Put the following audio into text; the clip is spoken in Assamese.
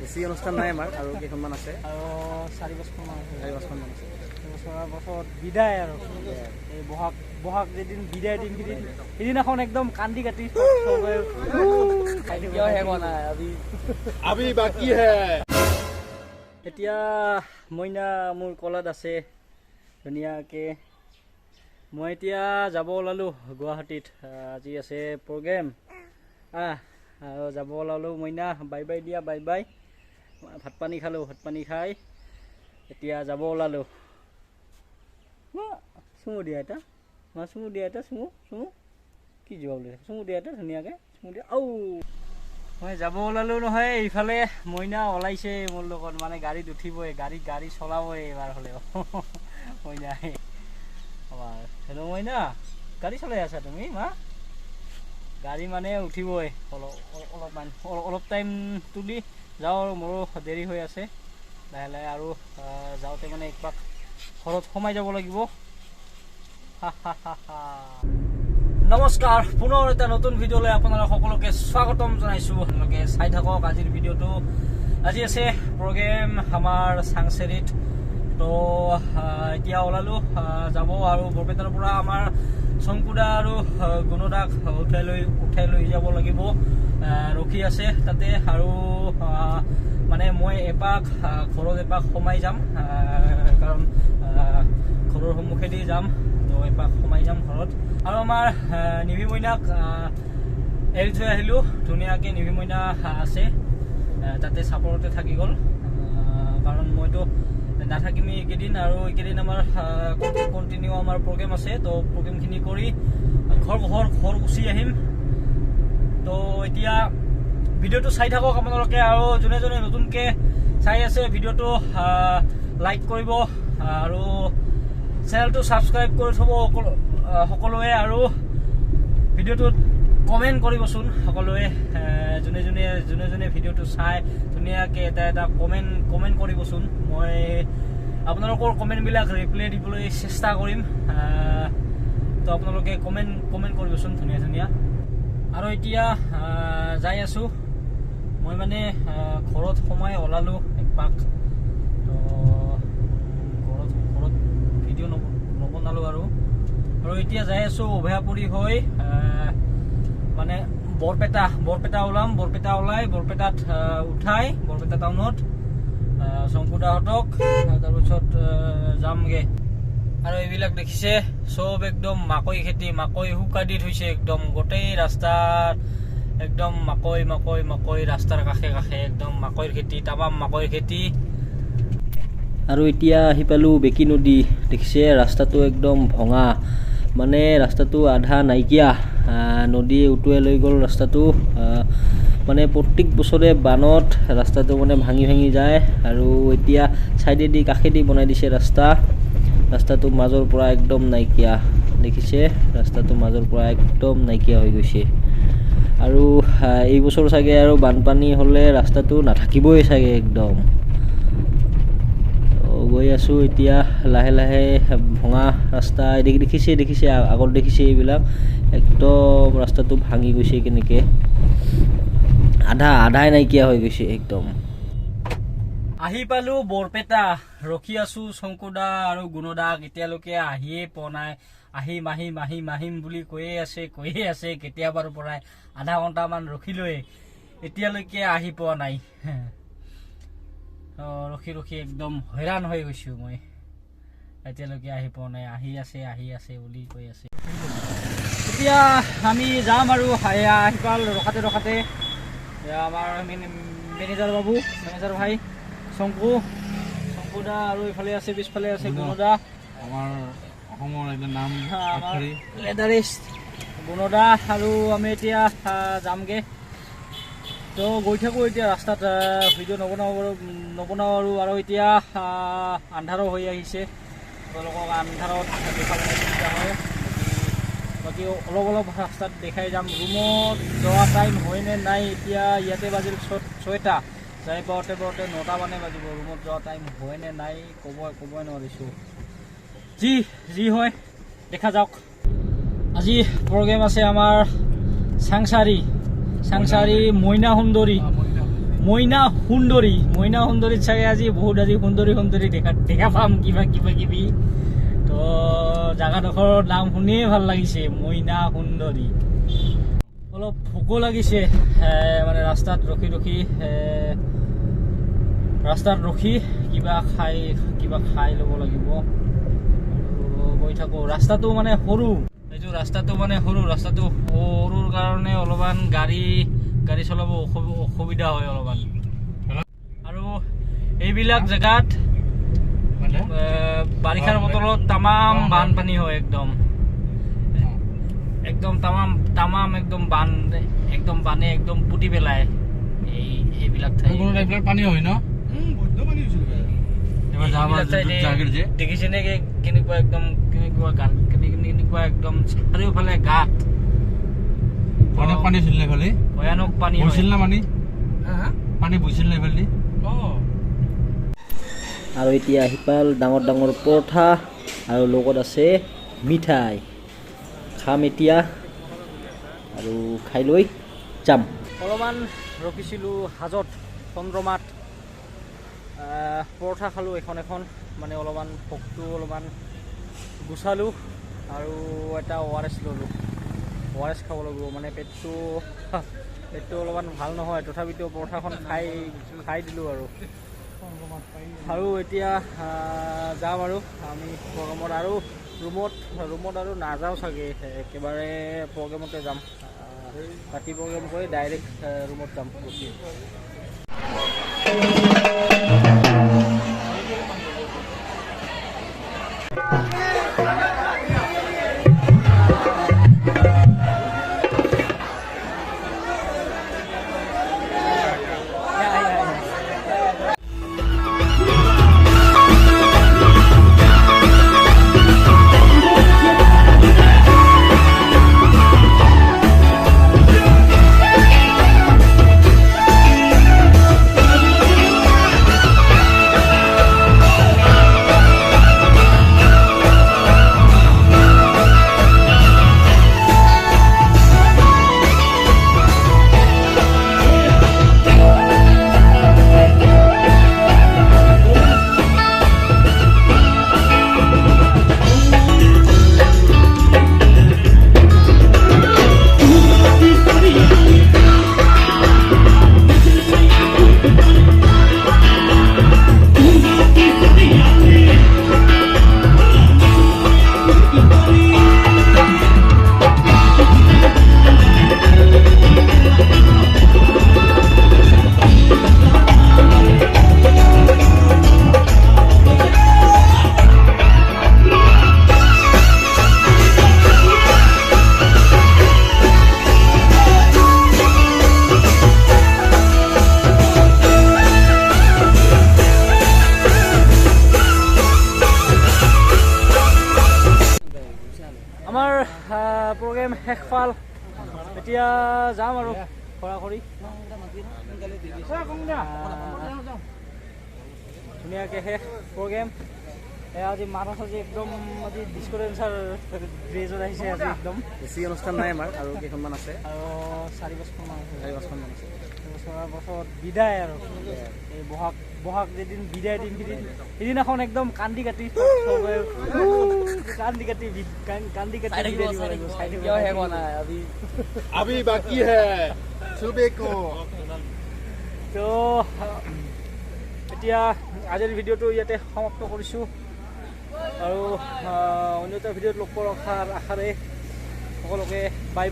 বেছি অনুষ্ঠান নাই আমাৰ আৰু কেইখনমান আছে আৰু 4-5খনমান আছে। 4-5খনমান আছে। বছৰৰ বছৰত বিদায় আৰু এই বহাগ যেদিন বিদায় দিন সিদিনাখন একদম কান্দি কাটি এতিয়া মইনা মোৰ কলাত আছে ধুনীয়াকৈ। মই এতিয়া যাব ওলালোঁ গুৱাহাটীত, আজি আছে প্ৰগ্ৰেম আৰু যাব ওলালোঁ। মইনা বাই বাই দিয়া, বাই বাই। ভাত পানী খালোঁ, ভাত পানী খাই এতিয়া যাব ওলালোঁ। চুমু দিয়া এটা, চুমু দিয়া এটা, চুমু চুমু কি যোৱা বুলি চুমু দিয়া এটা ধুনীয়াকৈ চুমু দিয়া। মই যাব ওলালোঁ নহয়, এইফালে মইনা ওলাইছে মোৰ লগত, মানে গাড়ীত উঠিবই, গাড়ী চলাবই এইবাৰ হ'লেও মইনাই। হেল্ল' মইনা, গাড়ী চলাই আছা তুমি? গাড়ী মানে উঠিবই অলপ টাইম তুলি যাওঁ আৰু মোৰো দেৰি হৈ আছে লাহে লাহে। আৰু যাওঁতে মানে একপাক ঘৰত সোমাই যাব লাগিব। নমস্কাৰ, পুনৰ এটা নতুন ভিডিঅ'লৈ আপোনালোক সকলোকে স্বাগতম জনাইছোঁ। আপোনালোকে চাই থাকক আজিৰ ভিডিঅ'টো। আজি আছে প্ৰগ্ৰেম আমাৰ চাংচেৰিত, তো এতিয়া ওলালোঁ যাব। আৰু বৰপেটাৰ পৰা আমাৰ শংকুদা আৰু গুণদাক উঠাই লৈ যাব লাগিব, ৰখি আছে তাতে। আৰু মানে মই এপাক ঘৰত এপাক সোমাই যাম, কাৰণ ঘৰৰ সন্মুখেদি যাম, তো এপাক সোমাই যাম ঘৰত। আৰু আমাৰ নিভি মইনাক এৰি থৈ আহিলোঁ ধুনীয়াকৈ। নিভি মইনা আছে তাতে চাপৰতে থাকি গ'ল, কাৰণ মইতো নাথাকিমেই এইকেইদিন। আৰু এইকেইদিন আমাৰ কণ্টিনিউ আমাৰ প্ৰগ্ৰেম আছে, তো প্ৰগ্ৰেমখিনি কৰি ঘৰ গুচি আহিম। তো এতিয়া ভিডিঅ'টো চাই থাকক আপোনালোকে। আৰু যোনে যোনে নতুনকৈ চাই আছে ভিডিঅ'টো লাইক কৰিব আৰু চেনেলটো ছাবস্ক্ৰাইব কৰি থ'ব সকলোৱে। আৰু ভিডিঅ'টোত কমেণ্ট কৰিবচোন সকলোৱে, যোনে যোনে ভিডিঅ'টো চাই ধুনীয়াকৈ এটা কমেণ্ট কৰিবচোন। মই আপোনালোকৰ কমেণ্টবিলাক ৰিপ্লাই দিবলৈ চেষ্টা কৰিম, তো আপোনালোকে কমেণ্ট কৰিবচোন ধুনীয়া। আৰু এতিয়া যাই আছোঁ মই, মানে ঘৰত সোমাই ওলালোঁ একপাক, তো ঘৰত ভিডিঅ' নবনালোঁ। আৰু এতিয়া যাই আছোঁ অভয়াপুৰী হৈ মানে বৰপেটা ওলাম। বৰপেটা ওলাই বৰপেটাত উঠাই বৰপেটা টাউনত শংকুদাহঁতক, তাৰপিছত যামগৈ। আৰু এইবিলাক দেখিছে চব একদম মাকৈ খেতি, মাকৈ শুকাই দি থৈছে একদম গোটেই ৰাস্তাত, একদম মাকৈ ৰাস্তাৰ কাষে একদম মাকৈৰ খেতি, তামাম মাকৈৰ খেতি। আৰু এতিয়া আহি পালোঁ বেকী নদী। দেখিছে ৰাস্তাটো একদম ভঙা, মানে ৰাস্তাটো আধা নাইকিয়া, নদীয়ে উটুৱাই লৈ গ'ল ৰাস্তাটো। মানে প্ৰত্যেক বছৰে বানত ৰাস্তাটো মানে ভাঙি যায়। আৰু এতিয়া ছাইডেদি কাষেদি বনাই দিছে ৰাস্তাটো মাজৰ পৰা একদম নাইকিয়া। দেখিছে ৰাস্তাটো মাজৰ পৰা একদম নাইকিয়া হৈ গৈছে। আৰু এই বছৰ চাগে আৰু বানপানী হ'লে ৰাস্তাটো নাথাকিবই চাগে একদম। গৈ আছোঁ এতিয়া লাহে লাহে, ভঙা ৰাস্তা দেখিছে আগত দেখিছে এইবিলাক, একদম ৰাস্তাটো ভাঙি গৈছে কেনেকৈ, আধাই নাইকিয়া হৈ গৈছে একদম। আহি পালোঁ বৰপেটা, ৰখি আছোঁ শংকুদা আৰু গুণদাক, এতিয়ালৈকে আহিয়ে পোৱা নাই। আহিম বুলি কৈয়ে আছে কেতিয়াবাৰ পৰাই, আধা ঘণ্টামান ৰখিলোৱে, এতিয়ালৈকে আহি পোৱা নাই। ৰখি একদম হৈৰাণ হৈ গৈছোঁ মই, এতিয়ালৈকে আহি পোৱা নাই। আহি আছে বুলি কৈ আছে। এতিয়া আমি যাম আৰু আহি পাল ৰখাতে আমাৰ মেনেজাৰ ভাই শংকুদা, আৰু ইফালে আছে পিছফালে আছে গুণদা, আমাৰ অসমৰ একদম নাম লেডাৰিষ্ট গুণদা। আৰু আমি এতিয়া যামগৈ, তো গৈ থাকোঁ এতিয়া ৰাস্তাত, ভিডিঅ' নবনাওঁ আৰু এতিয়া আন্ধাৰো হৈ আহিছে, তেওঁলোকক আন্ধাৰত দেখাবলৈ সুবিধা হয়। বাকী অলপ ৰাস্তাত দেখাই যাম। ৰুমত যোৱা টাইম হয়নে নাই, এতিয়া ইয়াতে বাজিল 6টা, যাই পাওঁতে 9টা মানে বাজিব। ৰুমত যোৱা টাইম হয়নে নাই ক'বই নোৱাৰিছোঁ। যি হয় দেখা যাওক। আজি প্ৰগ্ৰেম আছে আমাৰ চাংচাৰি মইনা সুন্দৰী মইনা সুন্দৰীত চাগে আজি বহুত সুন্দৰী দেখা পাম কিবি তো জাগাডোখৰৰ নাম শুনিয়ে ভাল লাগিছে মইনা সুন্দৰী অলপ ভোকো লাগিছে মানে ৰাস্তাত ৰখি কিবা খাই ল'ব লাগিব গৈ থাকো ৰাস্তাটো মানে সৰু সৰুৰ কাৰণে অলপমান গাড়ী চলাব অসুবিধা হয় অলপমান আৰু এইবিলাক জেগাত বাৰিষাৰ বতৰত তামাম বানপানী হয় একদম তামাম বানে পুতি পেলায় এইবিলাক ঠাই পানী হয় ন দেখিছে নে কেনেকুৱা একদম চাৰিওফালে গাঁত ভয়ানক পানী হৈছিল নে এইফালে ভয়ানক পানী হৈছিল না পানী বৈছিল না এইফালে আৰু এতিয়া সিপাল ডাঙৰ পৰঠা আৰু লগত আছে মিঠাই খাম এতিয়া আৰু খাই লৈ যাম অলপমান ৰখিছিলোঁ হাজত চন্দ্ৰমাত পৰঠা খালোঁ এখন মানে অলপমান ভোকটো অলপমান গুচালোঁ আৰু এটা ORS ল'লোঁ ORS খাব লাগিব মানে পেটটো অলপমান ভাল নহয় তথাপিতো পৰঠাখন খাই দিলোঁ আৰু এতিয়া যাম আৰু আমি প্ৰগ্ৰামত আৰু ৰুমত আৰু নাযাওঁ চাগে একেবাৰে প্ৰগ্ৰামতে যাম ৰাতি প্ৰগ্ৰাম কৰি ডাইৰেক্ট ৰুমত যাম আমাৰ প্ৰগ্ৰেম শেষ পাল এতিয়া যাম আৰু খৰি ধুনীয়াকৈ শেষ প্ৰগ্ৰেম আজি মাছ আজি একদম আজি ডিস্কো ডেন্সাৰ ড্ৰেছত আহিছে আজি একদম বেছি অনুষ্ঠান নাই আমাৰ আৰু কেইখনমান আছে আৰু 4-5খনমান আছে বছৰত বিদায় আৰু এই বহাগ যেদিন বিদায় দিম সিদিনাখন একদম কান্দি কাটি তো এতিয়া আজিৰ ভিডিঅ'টো ইয়াতে সমাপ্ত কৰিছোঁ আৰু অন্য এটা ভিডিঅ'ত লগ পোৱাৰ আশাৰে সকলোকে বাই